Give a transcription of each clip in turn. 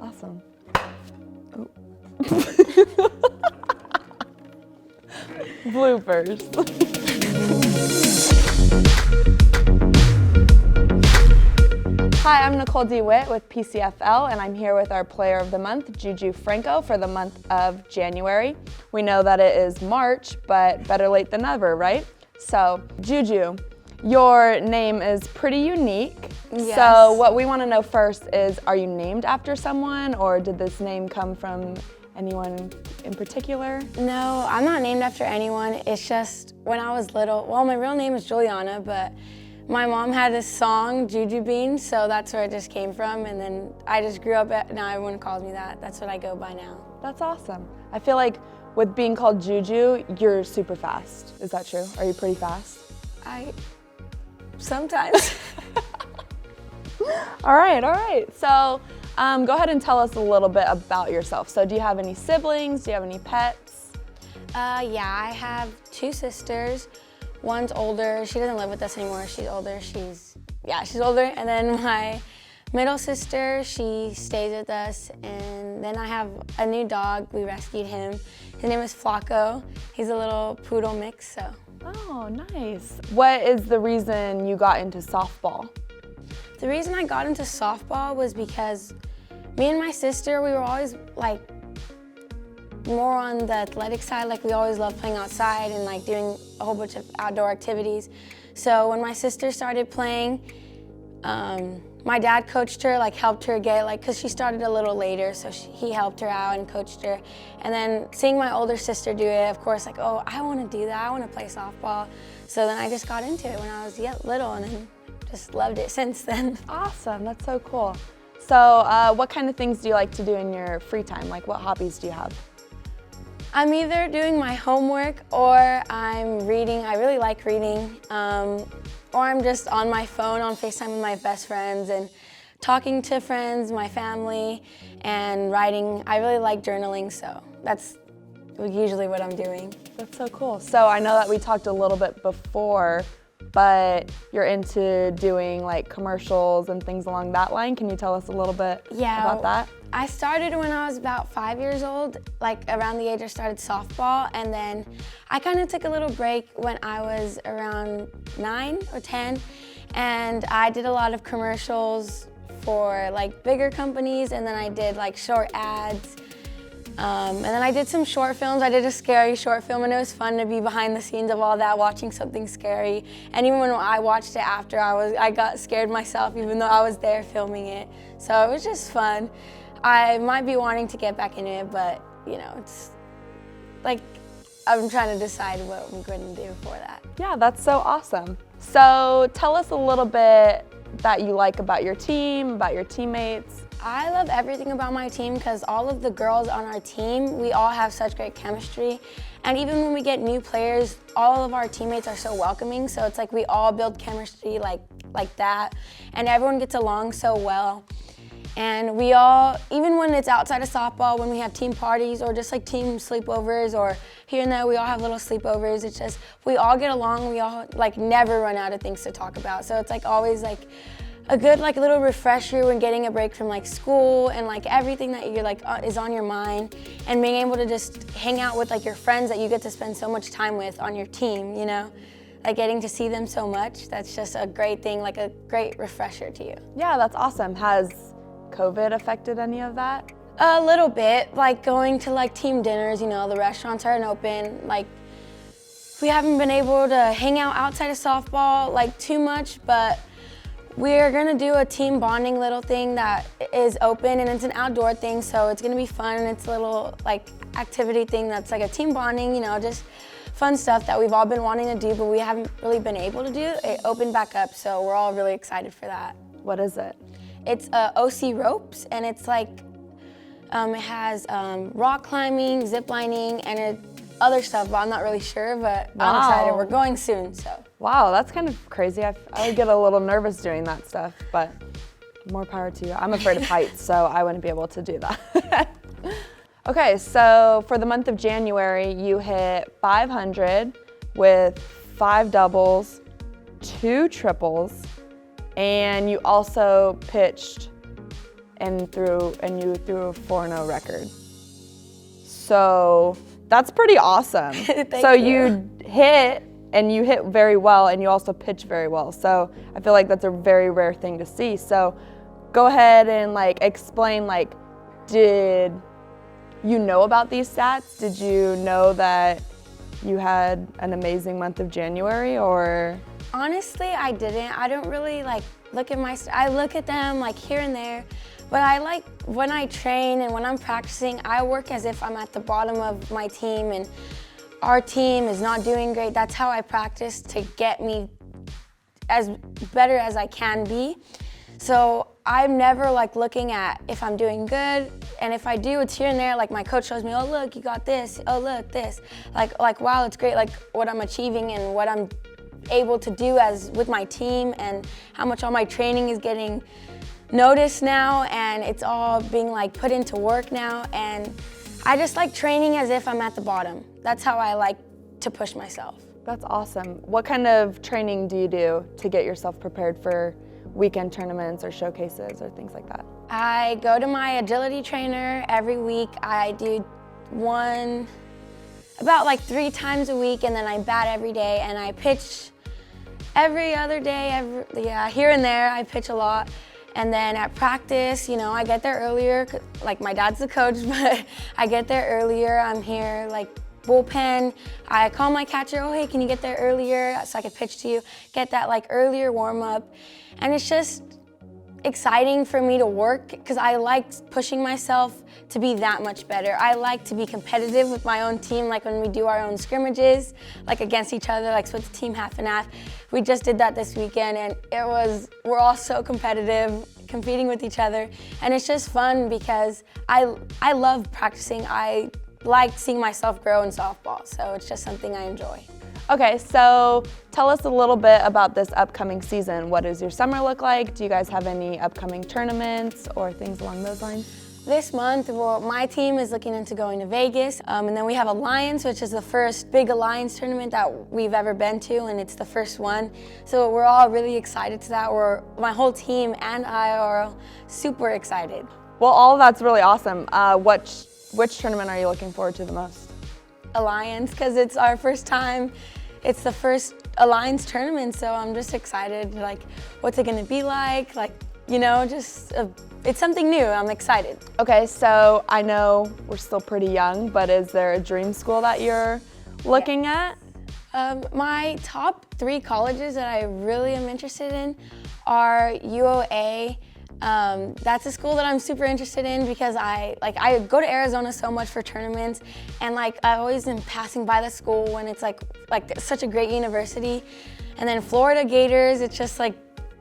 Awesome. Oh. Bloopers. Hi, I'm Nicole DeWitt with PCFL, and I'm here with our Player of the Month, Juju Franco, for the month of January. We know that it is March, but better late than never, right? So, Juju, your name is pretty unique. Yes. So what we want to know first is, are you named after someone, or did this name come from anyone in particular? No, I'm not named after anyone. It's just when I was little, well, my real name is Juliana, but my mom had this song, Juju Bean, so that's where it just came from, and then I just grew up, now everyone calls me that. That's what I go by now. That's awesome. I feel like with being called Juju, you're super fast. Is that true? Are you pretty fast? Sometimes. All right. So go ahead and tell us a little bit about yourself. So do you have any siblings? Do you have any pets? Yeah, I have 2 sisters. One's older. She doesn't live with us anymore. She's older. She's older. And then my middle sister, she stays with us. And then I have a new dog. We rescued him. His name is Flacco. He's a little poodle mix, so. Oh, nice. What is the reason you got into softball? The reason I got into softball was because me and my sister, we were always like more on the athletic side. Like we always loved playing outside and like doing a whole bunch of outdoor activities. So when my sister started playing, my dad coached her, like helped her get cause she started a little later, so he helped her out and coached her. And then seeing my older sister do it, of course, like, oh, I want to do that. I want to play softball. So then I just got into it when I was little, and then just loved it since then. Awesome, that's so cool. So what kind of things do you like to do in your free time? Like what hobbies do you have? I'm either doing my homework or I'm reading. I really like reading. Or I'm just on my phone on FaceTime with my best friends and talking to friends, my family, and writing. I really like journaling, so that's usually what I'm doing. That's so cool. So I know that we talked a little bit before, but you're into doing like commercials and things along that line. Can you tell us a little bit about that? I started when I was about 5 years old, like around the age I started softball, and then I kind of took a little break when I was around 9 or 10, and I did a lot of commercials for like bigger companies, and then I did like short ads. And then I did some short films. I did a scary short film, and it was fun to be behind the scenes of all that, watching something scary. And even when I watched it after, I got scared myself, even though I was there filming it. So it was just fun. I might be wanting to get back into it, but it's like I'm trying to decide what I'm going to do for that. Yeah, that's so awesome. So tell us a little bit that you like about your team, about your teammates. I love everything about my team because all of the girls on our team, we all have such great chemistry. And even when we get new players, all of our teammates are so welcoming. So it's like we all build chemistry like that. And everyone gets along so well. And we all, even when it's outside of softball, when we have team parties or just like team sleepovers, or here and there, we all have little sleepovers. It's just, we all get along. We all like never run out of things to talk about. So it's like always like a good like little refresher when getting a break from like school and like everything that you're like is on your mind, and being able to just hang out with like your friends that you get to spend so much time with on your team, like getting to see them so much. That's just a great thing, like a great refresher to you. Yeah, that's awesome. Has COVID affected any of that? A little bit, like going to like team dinners, the restaurants aren't open. Like we haven't been able to hang out outside of softball like too much, but we're gonna do a team bonding little thing that is open, and it's an outdoor thing, so it's gonna be fun. It's a little like activity thing that's like a team bonding, just fun stuff that we've all been wanting to do, but we haven't really been able to do. It opened back up, so we're all really excited for that. What is it? It's OC ropes, and it's like, it has rock climbing, zip lining, and other stuff, but I'm not really sure, but Wow. I'm excited. We're going soon, so. Wow, that's kind of crazy. I would get a little nervous doing that stuff, but more power to you. I'm afraid of heights, so I wouldn't be able to do that. Okay, so for the month of January, you hit 500 with 5 doubles, 2 triples, and you also pitched and you threw a 4-0 record. So that's pretty awesome. So you hit, and you hit very well, and you also pitch very well. So I feel like that's a very rare thing to see. So go ahead and explain, did you know about these stats? Did you know that you had an amazing month of January, or? Honestly, I didn't. I don't really look at I look at them here and there, but I when I train and when I'm practicing, I work as if I'm at the bottom of my team and our team is not doing great. That's how I practice to get me as better as I can be. So I'm never looking at if I'm doing good, and if I do, it's here and there. My coach shows me, oh look, you got this. Oh look, this. Wow, it's great. What I'm achieving and what I'm able to do with my team, and how much all my training is getting noticed now, and it's all being put into work now. And I just like training as if I'm at the bottom. That's how I like to push myself. That's awesome. What kind of training do you do to get yourself prepared for weekend tournaments or showcases or things like that? I go to my agility trainer every week. I do one about 3 times a week, and then I bat every day, and I pitch every other day, here and there. I pitch a lot. And then at practice, I get there earlier, my dad's the coach, but I get there earlier. I'm here, bullpen. I call my catcher, oh, hey, can you get there earlier so I can pitch to you? Get that earlier warm up. And it's just exciting for me to work because I like pushing myself to be that much better. I like to be competitive with my own team, when we do our own scrimmages, against each other, split the team half and half. We just did that this weekend, and we're all so competitive, competing with each other, and it's just fun because I love practicing. I like seeing myself grow in softball, so it's just something I enjoy. Okay, so tell us a little bit about this upcoming season. What does your summer look like? Do you guys have any upcoming tournaments or things along those lines? This month, my team is looking into going to Vegas, and then we have Alliance, which is the first big Alliance tournament that we've ever been to, and it's the first one. So we're all really excited to that. My whole team and I are super excited. Well, all of that's really awesome. Which tournament are you looking forward to the most? Alliance, because it's our first time. It's the first Alliance tournament, so I'm just excited. What's it going to be like? It's something new. I'm excited. Okay, so I know we're still pretty young, but is there a dream school that you're looking at? My top 3 colleges that I really am interested in are UOA. That's a school that I'm super interested in because I go to Arizona so much for tournaments, and I always am passing by the school when it's such a great university. And then Florida Gators, it's just an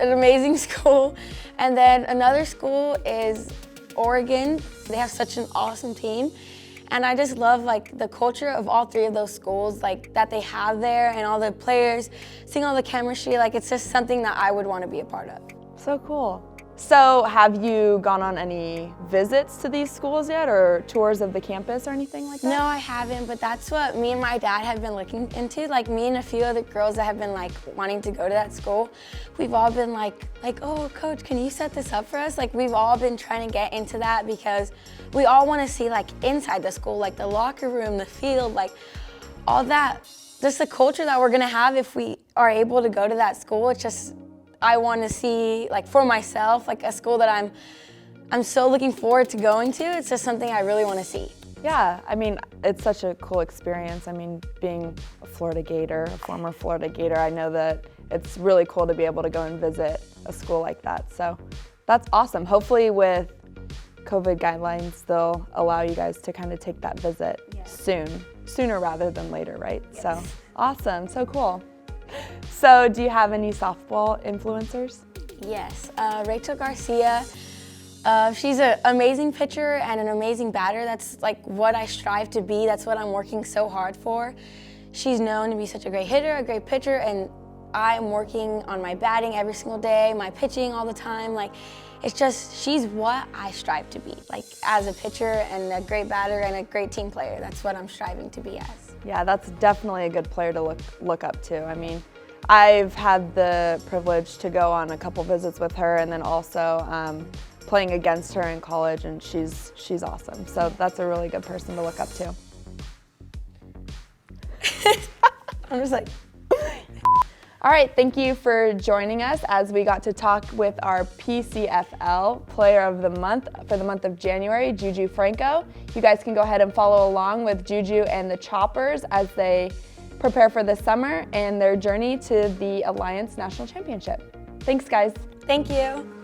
amazing school. And then another school is Oregon. They have such an awesome team. And I just love the culture of all 3 of those schools that they have there, and all the players, seeing all the chemistry. It's just something that I would want to be a part of. So cool. So have you gone on any visits to these schools yet, or tours of the campus or anything like that? No, I haven't, but that's what me and my dad have been looking into. Me and a few other girls that have been wanting to go to that school, we've all been oh, coach, can you set this up for us? We've all been trying to get into that because we all want to see inside the school, the locker room, the field, all that. Just the culture that we're gonna have if we are able to go to that school. It's just, I want to see, for myself, a school that I'm so looking forward to going to. It's just something I really want to see. Yeah, I mean, it's such a cool experience. I mean, being a Florida Gator, a former Florida Gator, I know that it's really cool to be able to go and visit a school like that. So that's awesome. Hopefully with COVID guidelines, they'll allow you guys to kind of take that visit sooner rather than later, right? Yes. So awesome, so cool. So do you have any softball influencers? Yes, Rachel Garcia. She's an amazing pitcher and an amazing batter. That's what I strive to be. That's what I'm working so hard for. She's known to be such a great hitter, a great pitcher, and I'm working on my batting every single day, my pitching all the time. It's just, she's what I strive to be, as a pitcher and a great batter and a great team player. That's what I'm striving to be as. Yeah, that's definitely a good player to look up to. I mean, I've had the privilege to go on a couple visits with her, and then also playing against her in college, and she's awesome. So that's a really good person to look up to. I'm just like, all right, thank you for joining us as we got to talk with our PCFL Player of the Month for the month of January, Juju Franco. You guys can go ahead and follow along with Juju and the Choppers as they prepare for the summer and their journey to the Alliance National Championship. Thanks, guys. Thank you.